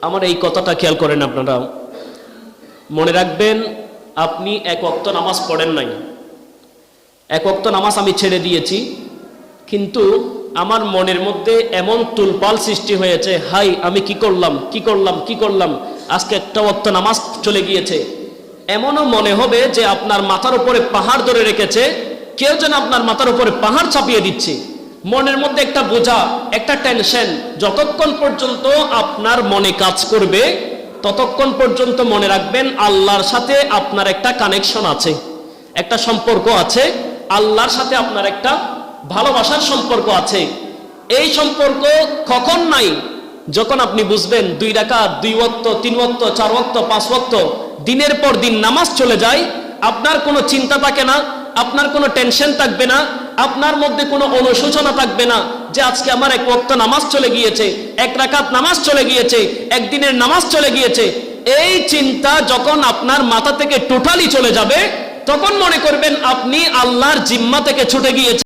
আমার এই কথাটা খেয়াল করেন আপনারা, মনে রাখবেন আপনি এক ওয়াক্ত নামাজ পড়েন নাই, এক ওয়াক্ত নামাজ আমি ছেড়ে দিয়েছি, কিন্তু আমার মনের মধ্যে এমন তুলপাল সৃষ্টি হয়েছে, হাই আমি কি করলাম, আজকে একটা ওয়াক্ত নামাজ চলে গিয়েছে। এমনও মনে হবে যে আপনার মাথার উপরে পাহাড় ধরে রেখেছে, কেউ যেন আপনার মাথার উপরে পাহাড় চাপিয়ে দিচ্ছে। মনের মধ্যে একটা বোঝা, একটা টেনশন, যতক্ষণ পর্যন্ত আপনার মনে কাজ করবে ততক্ষণ পর্যন্ত মনে রাখবেন আল্লাহর সাথে আপনার একটা কানেকশন আছে, একটা সম্পর্ক আছে, আল্লাহর সাথে আপনার একটা ভালোবাসার সম্পর্ক আছে। এই সম্পর্ক কখন নাই? যখন আপনি বুঝবেন 2 রাকাত, 2 ওয়াক্ত, 3 ওয়াক্ত, 4 ওয়াক্ত, 5 ওয়াক্ত দিনের পর দিন নামাজ চলে যায়, আপনার কোনো চিন্তা থাকে না, আপনার কোনো টেনশন থাকবে না, আপনার মধ্যে কোনো অনুশোচনা থাকবে না যে আজকে আমার 1 ওয়াক্ত নামাজ চলে গিয়েছে, 1 রাকাত নামাজ চলে গিয়েছে, একদিনের নামাজ চলে গিয়েছে। এই চিন্তা যখন আপনার মাথা থেকে টোটালি চলে যাবে, তখন মনে করবেন আপনি আল্লাহর জিম্মা থেকে ছুটে গিয়েছেন।